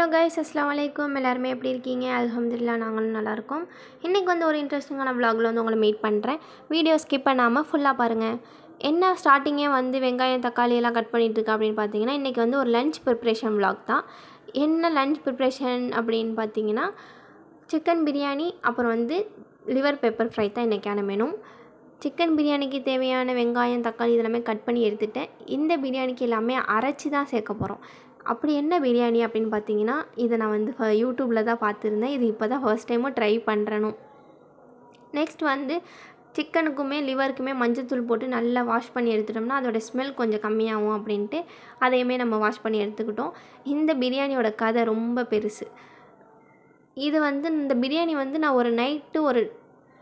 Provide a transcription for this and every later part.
Hello guys, அஸ்ஸலாமு அலைக்கும். எல்லாருமே எப்படி இருக்கீங்க? அல்ஹம்துலில்லாஹ் நாங்களும் நல்லாயிருக்கோம். இன்றைக்கி வந்து ஒரு இன்ட்ரெஸ்டிங்கான விலாகில் வந்து உங்களை மீட் பண்ணுறேன். வீடியோ ஸ்கிப் பண்ணாமல் ஃபுல்லாக பாருங்கள். என்ன ஸ்டார்டிங்கே வந்து வெங்காயம் தக்காளி எல்லாம் கட் பண்ணிகிட்ருக்கேன் அப்படின்னு பார்த்தீங்கன்னா, இன்றைக்கி வந்து ஒரு லஞ்ச் ப்ரிப்ரேஷன் விலாக் தான். என்ன லஞ்ச் ப்ரிப்ரேஷன் அப்படின்னு பார்த்தீங்கன்னா, சிக்கன் பிரியாணி அப்புறம் வந்து லிவர் பெப்பர் ஃப்ரை தான் இன்றைக்கான மெனு. சிக்கன் பிரியாணிக்கு தேவையான வெங்காயம் தக்காளி இதெல்லாமே கட் பண்ணி எடுத்துட்டேன். இந்த பிரியாணிக்கு எல்லாமே அரைச்சி தான் சேர்க்க போகிறோம். அப்படி என்ன பிரியாணி அப்படின்னு பார்த்தீங்கன்னா, இதை நான் வந்து யூடியூப்பில் தான் பார்த்துருந்தேன். இது இப்போ தான் ஃபர்ஸ்ட் டைமும் ட்ரை பண்ணுறணும். நெக்ஸ்ட் வந்து சிக்கனுக்குமே லிவருக்குமே மஞ்சத்தூள் போட்டு நல்லா வாஷ் பண்ணி எடுத்துட்டோம்னா அதோடய ஸ்மெல் கொஞ்சம் கம்மியாகும் அப்படின்ட்டு அதையுமே நம்ம வாஷ் பண்ணி எடுத்துக்கிட்டோம். இந்த பிரியாணியோட கதை ரொம்ப பெருசு. இது வந்து இந்த பிரியாணி வந்து நான் ஒரு நைட்டு ஒரு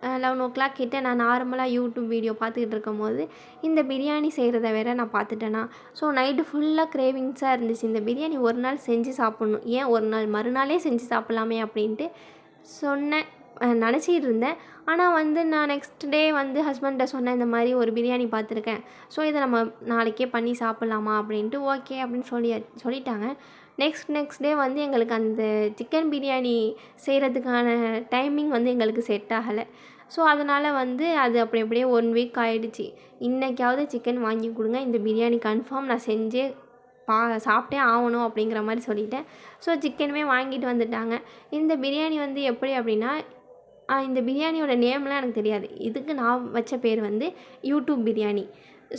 11 கிட்ட நான் நார்மலாக யூடியூப் வீடியோ பார்த்துக்கிட்டு இருக்கும்போது இந்த பிரியாணி செய்கிறத வேற நான் பார்த்துட்டேன்னா, ஸோ நைட்டு ஃபுல்லாக கிரேவிங்ஸாக இருந்துச்சு. இந்த பிரியாணி ஒரு நாள் செஞ்சு சாப்பிட்ணும், ஏன் ஒரு நாள் மறுநாளே செஞ்சு சாப்பிட்லாமே அப்படின்ட்டு சொன்னேன், நினச்சிக்கிட்டு இருந்தேன். ஆனால் வந்து நான் நெக்ஸ்ட் டே வந்து ஹஸ்பண்ட்டை சொன்னேன், இந்த மாதிரி ஒரு பிரியாணி பார்த்துருக்கேன், ஸோ இதை நம்ம நாளைக்கே பண்ணி சாப்பிட்லாமா அப்படின்ட்டு. ஓகே அப்படின்னு சொல்லிட்டாங்க. நெக்ஸ்ட் டே வந்து எங்களுக்கு அந்த சிக்கன் பிரியாணி செய்கிறதுக்கான டைமிங் வந்து எங்களுக்கு செட் ஆகலை. ஸோ அதனால் வந்து அது அப்படியே 1 வீக் ஆகிடுச்சு. இன்றைக்காவது சிக்கன் வாங்கி கொடுங்க, இந்த பிரியாணி கன்ஃபார்ம் நான் செஞ்சே சாப்பிட்டே ஆகணும் அப்படிங்கிற மாதிரி சொல்லிட்டேன். ஸோ சிக்கனுமே வாங்கிட்டு வந்துட்டாங்க. இந்த பிரியாணி வந்து எப்படி அப்படின்னா, இந்த பிரியாணியோட நேம்லாம் எனக்கு தெரியாது. இதுக்கு நான் வச்ச பேர் வந்து யூடியூப் பிரியாணி.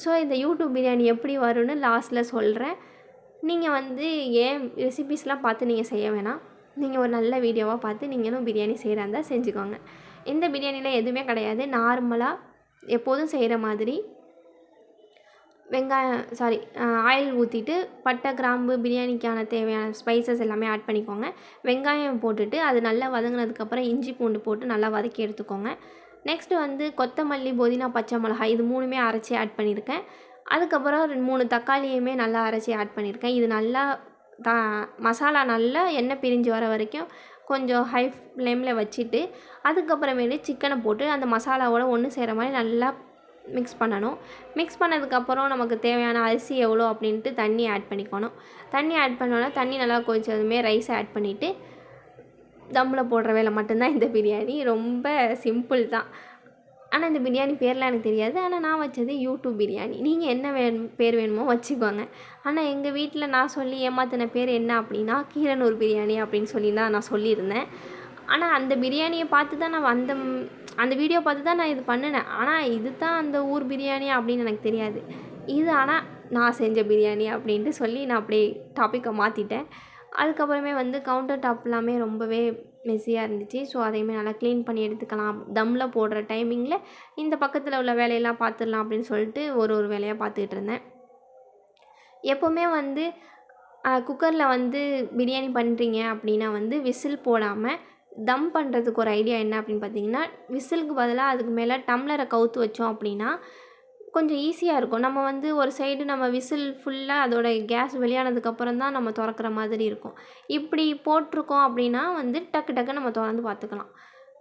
ஸோ இந்த யூடியூப் பிரியாணி எப்படி வரும்னு லாஸ்ட்டில் சொல்கிறேன். நீங்கள் வந்து ஏன் ரெசிபீஸ்லாம் பார்த்து நீங்கள் செய்ய வேணாம். நீங்கள் ஒரு நல்ல வீடியோவாக பார்த்து நீங்களும் பிரியாணி செய்கிறா இருந்தால் செஞ்சுக்கோங்க. இந்த பிரியாணியில் எதுவுமே கிடையாது. நார்மலாக எப்போதும் செய்கிற மாதிரி ஆயில் ஊற்றிட்டு பட்டை கிராம்பு பிரியாணிக்கான தேவையான ஸ்பைசஸ் எல்லாமே ஆட் பண்ணிக்கோங்க. வெங்காயம் போட்டுட்டு அது நல்லா வதங்கினதுக்கப்புறம் இஞ்சி பூண்டு போட்டு நல்லா வதக்கி எடுத்துக்கோங்க. நெக்ஸ்ட்டு வந்து கொத்தமல்லி புதினா பச்சை மிளகாய் இது 3மே அரைச்சி ஆட் பண்ணியிருக்கேன். அதுக்கப்புறம் 3 தக்காளியுமே நல்லா அரைச்சி ஆட் பண்ணியிருக்கேன். இது நல்லா மசாலா நல்லா எண்ணெய் பிரிஞ்சு வர வரைக்கும் கொஞ்சம் ஹை ஃப்ளேமில் வச்சுட்டு அதுக்கப்புறமேலு சிக்கனை போட்டு அந்த மசாலாவோட ஒன்று சேர மாதிரி நல்லா மிக்ஸ் பண்ணணும். மிக்ஸ் பண்ணதுக்கப்புறம் நமக்கு தேவையான அரிசி எவ்வளோ அப்படின்ட்டு தண்ணி ஆட் பண்ணிக்கணும். தண்ணி ஆட் பண்ணோன்னா தண்ணி நல்லா கொதிச்சதுமே ரைஸை ஆட் பண்ணிவிட்டு தம்மில் போடுற வேலை மட்டும்தான் இந்த பிரியாணி. ரொம்ப சிம்பிள் தான். ஆனால் இந்த பிரியாணி பேர்லாம் எனக்கு தெரியாது. ஆனால் நான் வச்சது யூடியூப் பிரியாணி. நீங்கள் என்ன பேர் வேணுமோ வச்சுக்கோங்க. ஆனால் எங்கள் வீட்டில் நான் சொல்லி ஏமாத்தின பேர் என்ன அப்படின்னா, கீரனூர் பிரியாணி அப்படின்னு சொல்லி தான் நான் சொல்லியிருந்தேன். ஆனால் அந்த பிரியாணியை பார்த்து தான் நான் அந்த வீடியோ பார்த்து தான் நான் இது பண்ணினேன். ஆனால் இது தான் அந்த ஊர் பிரியாணி அப்படின்னு எனக்கு தெரியாது. இது ஆனால் நான் செஞ்ச பிரியாணி அப்படின்ட்டு சொல்லி நான் அப்படியே டாப்பிக்கை மாற்றிட்டேன். அதுக்கப்புறமே வந்து கவுண்டர் டாப் எல்லாமே ரொம்பவே மெஸ்ஸியாக இருந்துச்சு. ஸோ அதையுமே நல்லா க்ளீன் பண்ணி எடுத்துக்கலாம். தம்மில் போடுற டைமிங்கில் இந்த பக்கத்தில் உள்ள வேலையெல்லாம் பார்த்துடலாம் அப்படின்னு சொல்லிட்டு ஒரு வேலையாக பார்த்துக்கிட்டு இருந்தேன். எப்போவுமே வந்து குக்கரில் வந்து பிரியாணி பண்ணுறீங்க அப்படின்னா வந்து விசில் போடாமல் தம் பண்ணுறதுக்கு ஒரு ஐடியா என்ன அப்படின்னு பார்த்தீங்கன்னா, விசிலுக்கு பதிலாக அதுக்கு மேலே டம்ளரை கவுத்து வச்சோம் அப்படின்னா கொஞ்சம் ஈஸியாக இருக்கும். நம்ம வந்து ஒரு சைடு நம்ம விசில் ஃபுல்லாக அதோட கேஸ் வெளியானதுக்கப்புறம் தான் நம்ம திறக்கிற மாதிரி இருக்கும். இப்படி போட்டிருக்கோம் அப்படின்னா வந்து டக்கு நம்ம திறந்து பார்த்துக்கலாம்.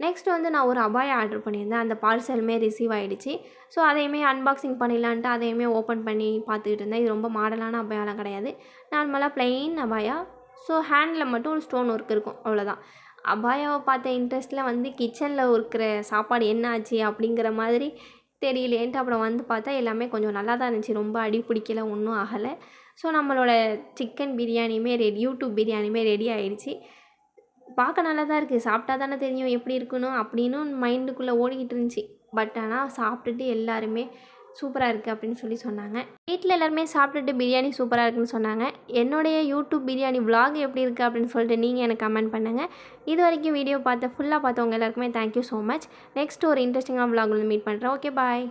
நெக்ஸ்ட் வந்து நான் ஒரு அபாயா ஆர்டர் பண்ணியிருந்தேன். அந்த பார்சலுமே ரிசீவ் ஆகிடுச்சு. ஸோ அதையுமே அன்பாக்சிங் பண்ணிடலான்ட்டு அதையுமே ஓப்பன் பண்ணி பார்த்துக்கிட்டு இருந்தேன். இது ரொம்ப மாடலான அபாயாலாம் கிடையாது. நார்மலாக ப்ளெயின் அபாயா. ஸோ ஹேண்டில் மட்டும் ஒரு ஸ்டோன் ஒர்க் இருக்கும், அவ்வளோதான். அபாயாவை பார்த்த இன்ட்ரெஸ்ட்டில் வந்து கிச்சனில் இருக்கிற சாப்பாடு என்ன ஆச்சு அப்படிங்கிற மாதிரி தெரியலேன்ட்டு அப்புறம் வந்து பார்த்தா எல்லாமே கொஞ்சம் நல்லா தான் இருந்துச்சு. ரொம்ப அடி பிடிக்கல, ஒன்றும் ஆகலை. ஸோ நம்மளோட சிக்கன் பிரியாணியுமே யூடியூப் பிரியாணியுமே ரெடி ஆகிடுச்சு. பார்க்க நல்லா தான் இருக்குது. சாப்பிட்டா தானே தெரியும் எப்படி இருக்கணும் அப்படின்னு மைண்டுக்குள்ளே ஓடிக்கிட்டு இருந்துச்சு. பட் ஆனால் சாப்பிட்டுட்டு எல்லாருமே சூப்பராக இருக்குது அப்படின்னு சொல்லி சொன்னாங்க. வீட்டில் எல்லாருமே சாப்பிட்டுட்டு பிரியாணி சூப்பராக இருக்குன்னு சொன்னாங்க. என்னுடைய யூடியூப் பிரியாணி விலாக் எப்படி இருக்குது அப்படின்னு சொல்லிட்டு நீங்கள் எனக்கு கமெண்ட் பண்ணுங்கள். இது வரைக்கும் வீடியோ ஃபுல்லாக பார்த்தவங்க எல்லாருக்குமே தேங்க்யூ ஸோ மச். நெக்ஸ்ட் ஒரு இன்ட்ரெஸ்டிங்கான விலாக் வந்து மீட் பண்ணுறேன். ஓகே, பாய்.